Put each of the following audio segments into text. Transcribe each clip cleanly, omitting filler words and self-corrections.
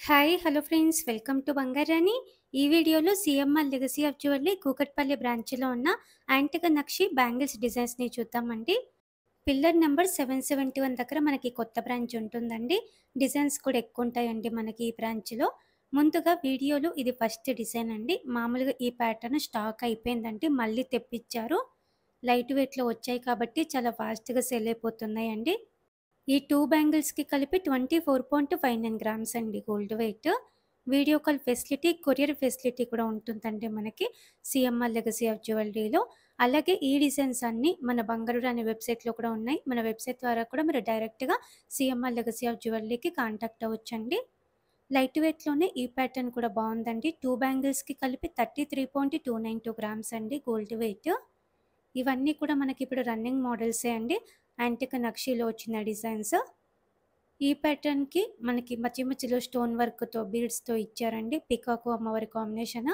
Hi! Hello friends. Welcome to Bangarani. ఈ వీడియోలో CMR legacy of jewellery Kukatpally బ్రాంచ్‌లో ఉన్న యాంటిక నక్షి బ్యాంగిల్స్ డిజైన్స్‌ని చూద్దామండి. పిల్లర్ నంబర్ 771 దగ్గర మనకి కొత్త బ్రాంచ్ ఉంటుందండి. డిజైన్స్ కూడా ఎక్కువుంటాయండి మనకి ఈ బ్రాంచ్‌లో. ముందుగా వీడియోలో ఇది ఫస్ట్ డిజైన్ అండి. మామూలుగా ఈ ప్యాటర్న్ స్టాక్ అయిపోయిందండి. మళ్ళీ తెప్పిచ్చారు. లైట్ వెయిట్‌లో వచ్చాయి కాబట్టి చాలా ఫాస్ట్‌గా సెల్ అయిపోతున్నాయండి. ఈ 2 బ్యాంగిల్స్‌కి కలిపి 24.59 గ్రామ్స్ అండి gold weight. Video call facility, courier facility కూడా ఉంటుందండి మనకి సీఎంఆర్ లెగసీ ఆఫ్ జ్యువెలరీలో. అలాగే ఈ డిజైన్స్ అన్నీ మన బంగారు రాణి వెబ్‌సైట్‌లో కూడా ఉన్నాయి. మన వెబ్‌సైట్ ద్వారా కూడా మీరు డైరెక్ట్‌గా సీఎంఆర్ లెగసీ ఆఫ్ జ్యువెలరీకి కాంటాక్ట్ అవ్వచ్చండి. లైట్ వెయిట్‌లోనే ఈ ప్యాటర్న్ కూడా బావుందండి. 2 బ్యాంగిల్స్‌కి కలిపి 33.292 గ్రామ్స్ అండి గోల్డ్ వెయిట్. ఇవన్నీ కూడా మనకిప్పుడు రన్నింగ్ మోడల్సే అండి. యాంటిక్ నక్షీలో వచ్చిన డిజైన్స్. ఈ ప్యాటర్న్‌కి మనకి మధ్య మధ్యలో స్టోన్ వర్క్‌తో, బీడ్స్‌తో ఇచ్చారండి. పీకాకు అమ్మవారి కాంబినేషన్.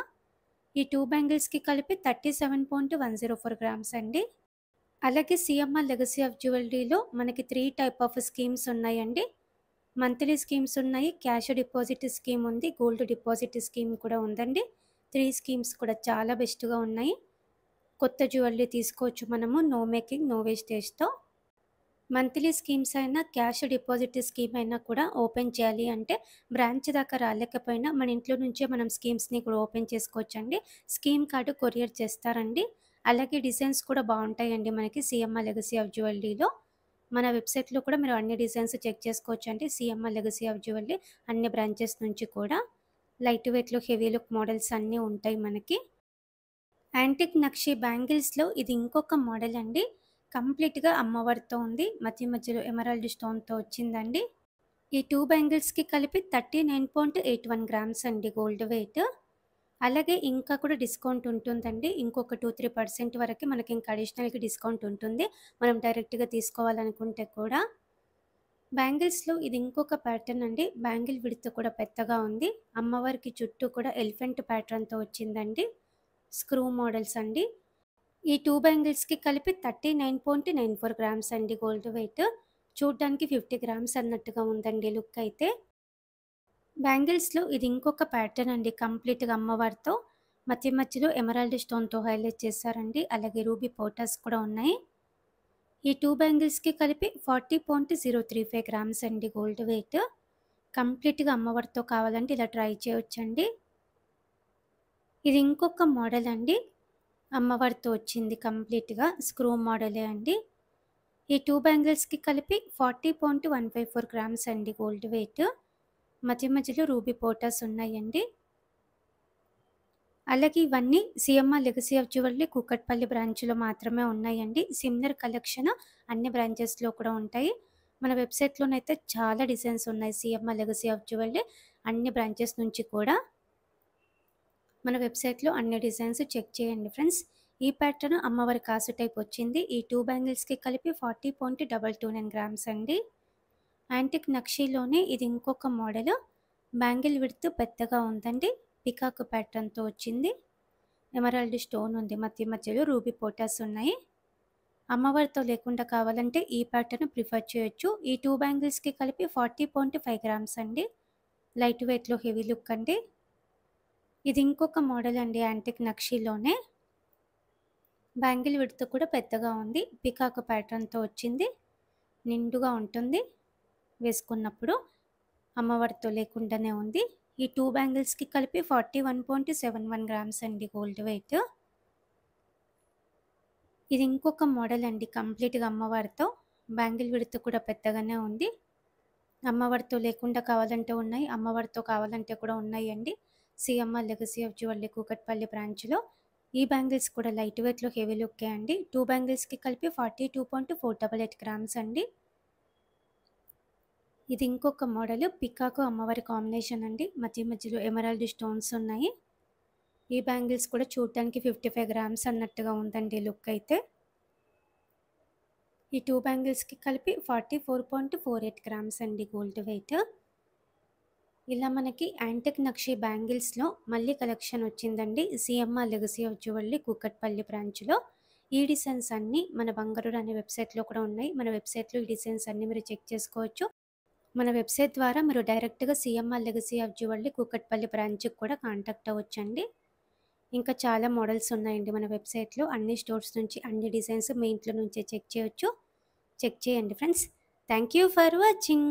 ఈ 2 బ్యాంగిల్స్‌కి కలిపి 37.104 గ్రామ్స్ అండి. అలాగే సీఎంఆర్ లెగసీ ఆఫ్ జ్యువెలరీలో మనకి 3 టైప్ ఆఫ్ స్కీమ్స్ ఉన్నాయండి. మంత్లీ స్కీమ్స్ ఉన్నాయి. క్యాష్ డిపాజిట్ స్కీమ్ ఉంది. గోల్డ్ డిపాజిట్ స్కీమ్ కూడా ఉందండి. 3 స్కీమ్స్ కూడా చాలా బెస్ట్‌గా ఉన్నాయి. కొత్త జ్యువెలరీ తీసుకోవచ్చు మనము. నో మేకింగ్, నో వేస్టేజ్‌తో. మంత్లీ స్కీమ్స్ అయినా, క్యాష్ డిపాజిట్ స్కీమ్ అయినా కూడా ఓపెన్ చేయాలి అంటే బ్రాంచ్ దాకా రాలేకపోయినా మన ఇంట్లో నుంచే మనం స్కీమ్స్‌ని కూడా ఓపెన్ చేసుకోవచ్చండి. స్కీమ్ కార్డ్ కొరియర్ చేస్తారండి. అలాగే డిజైన్స్ కూడా బావుంటాయండి మనకి సీఎంఆర్ లెగసీ ఆఫ్ జ్యువెలరీలో. మన వెబ్‌సైట్‌లో కూడా మీరు అన్ని డిజైన్స్ చెక్ చేసుకోవచ్చండి. సీఎంఆర్ లెగసీ ఆఫ్ జ్యువెలరీ అన్ని బ్రాంచెస్ నుంచి కూడా. లైట్ వెయిట్‌లో, హెవీ లుక్ మోడల్స్ అన్నీ ఉంటాయి మనకి. యాంటిక్ నక్షి బ్యాంగిల్స్‌లో ఇది ఇంకొక మోడల్ అండి. కంప్లీట్‌గా అమ్మవారితో ఉంది. మధ్య మధ్యలో ఎమరాల్డ్ స్టోన్‌తో వచ్చిందండి. ఈ 2 బ్యాంగిల్స్‌కి కలిపి 39.81 గ్రామ్స్ అండి గోల్డ్ వెయిట్. అలాగే ఇంకా కూడా డిస్కౌంట్ ఉంటుందండి. ఇంకొక 2, 3% వరకి మనకి ఇంకా అడిషనల్‌గా డిస్కౌంట్ ఉంటుంది. మనం డైరెక్ట్‌గా తీసుకోవాలనుకుంటే కూడా. బ్యాంగిల్స్‌లో ఇది ఇంకొక ప్యాటర్న్ అండి. బ్యాంగిల్ విడ్త్ కూడా పెద్దగా ఉంది. అమ్మవారికి చుట్టూ కూడా ఎలిఫెంట్ ప్యాటర్న్‌తో వచ్చిందండి. స్క్రూ మోడల్స్ అండి. ఈ 2 బ్యాంగిల్స్‌కి కలిపి 39.94 గ్రామ్స్ అండి గోల్డ్ వెయిట్. చూడ్డానికి 50 గ్రామ్స్ అన్నట్టుగా ఉందండి లుక్ అయితే. బ్యాంగిల్స్‌లో ఇది ఇంకొక ప్యాటర్న్ అండి కంప్లీట్‌గా అమ్మవారితో. మధ్య మధ్యలో ఎమరాల్డ్ స్టోన్‌తో హైలైట్ చేశారండి. అలాగే రూబీ పోటాస్ కూడా ఉన్నాయి. ఈ 2 బ్యాంగిల్స్‌కి కలిపి 40.035 గ్రామ్స్ అండి గోల్డ్ వెయిట్. కంప్లీట్‌గా అమ్మవారితో కావాలంటే ఇలా ట్రై చేయొచ్చండి. ఇది ఇంకొక మోడల్ అండి. అమ్మవారితో వచ్చింది కంప్లీట్‌గా స్క్రూ మోడలే అండి. ఈ 2 బ్యాంగిల్స్‌కి కలిపి 40.154 గ్రామ్స్ అండి గోల్డ్ వెయిట్. మధ్య మధ్యలో రూబీ పోటాస్ ఉన్నాయండి. అలాగే ఇవన్నీ CMR legacy of jewellery Kukatpally బ్రాంచ్‌లో మాత్రమే ఉన్నాయండి. సిమిలర్ కలెక్షన్ అన్ని బ్రాంచెస్‌లో కూడా ఉంటాయి. మన వెబ్‌సైట్‌లోనైతే చాలా డిజైన్స్ ఉన్నాయి సీఎంఆర్ లెగసీ ఆఫ్ జ్యువెలరీ అన్ని బ్రాంచెస్ నుంచి కూడా. మన వెబ్‌సైట్‌లో అన్ని డిజైన్స్ చెక్ చేయండి ఫ్రెండ్స్. ఈ ప్యాటర్న్ అమ్మవారి కాసు టైప్ వచ్చింది. ఈ 2 బ్యాంగిల్స్‌కి కలిపి 40.229 గ్రామ్స్ అండి. యాంటిక్ నక్షీలోనే ఇది ఇంకొక మోడల్. బ్యాంగిల్ విడ్త్ పెద్దగా ఉందండి. పికాక్ ప్యాటర్న్‌తో వచ్చింది. ఎమరాల్డ్ స్టోన్ ఉంది. మధ్య మధ్యలో రూబీ పోటాస్ ఉన్నాయి. అమ్మవారితో లేకుండా కావాలంటే ఈ ప్యాటర్న్ ప్రిఫర్ చేయొచ్చు. ఈ 2 బ్యాంగిల్స్‌కి కలిపి 40.5 గ్రామ్స్ అండి. లైట్ వెయిట్‌లో హెవీ లుక్ అండి. ఇది ఇంకొక మోడల్ అండి యాంటిక్ నక్షీలోనే. బ్యాంగిల్ విడ్త్ కూడా పెద్దగా ఉంది. పికాక్ ప్యాటర్న్‌తో వచ్చింది. నిండుగా ఉంటుంది వేసుకున్నప్పుడు. అమ్మవారితో లేకుండానే ఉంది. ఈ 2 బ్యాంగిల్స్‌కి కలిపి 41.71 గ్రామ్స్ అండి గోల్డ్ వెయిట్. ఇది ఇంకొక మోడల్ అండి కంప్లీట్‌గా అమ్మవారితో. బ్యాంగిల్ విడ్త్ కూడా పెద్దగానే ఉంది. అమ్మవారితో లేకుండా కావాలంటే ఉన్నాయి. అమ్మవారితో కావాలంటే కూడా ఉన్నాయండి. CMR legacy of jewellery Kukatpally బ్రాంచ్‌లో. ఈ బ్యాంగిల్స్ కూడా లైట్ వెయిట్‌లో హెవీ లుక్కే అండి. 2 బ్యాంగిల్స్‌కి కలిపి 42.488 గ్రామ్స్ అండి. ఇది ఇంకొక మోడల్ పికాకు అమ్మవారి కాంబినేషన్ అండి. మధ్య మధ్యలో ఎమరాల్డ్ స్టోన్స్ ఉన్నాయి. ఈ బ్యాంగిల్స్ కూడా చూడటానికి 55 గ్రామ్స్ అన్నట్టుగా ఉందండి లుక్ అయితే. ఈ 2 బ్యాంగిల్స్‌కి కలిపి 44.48 గ్రామ్స్ అండి గోల్డ్ వెయిట్. ఇలా మనకి యాంటిక్ నక్షి బ్యాంగిల్స్‌లో మళ్ళీ కలెక్షన్ వచ్చిందండి. CMR legacy of jewellery Kukatpally బ్రాంచ్‌లో. ఈ డిజైన్స్ అన్నీ మన బంగారు అనే వెబ్‌సైట్‌లో కూడా ఉన్నాయి. మన వెబ్‌సైట్‌లో ఈ డిజైన్స్ అన్నీ మీరు చెక్ చేసుకోవచ్చు. మన వెబ్‌సైట్ ద్వారా మీరు డైరెక్ట్‌గా CMR legacy of jewellery Kukatpally బ్రాంచ్‌కి కూడా కాంటాక్ట్ అవ్వచ్చండి. ఇంకా చాలా మోడల్స్ ఉన్నాయండి మన వెబ్‌సైట్‌లో. అన్ని స్టోర్స్ నుంచి అన్ని డిజైన్స్ మీ ఇంట్లో నుంచే చెక్ చేయొచ్చు. చెక్ చేయండి friends. Thank you for watching.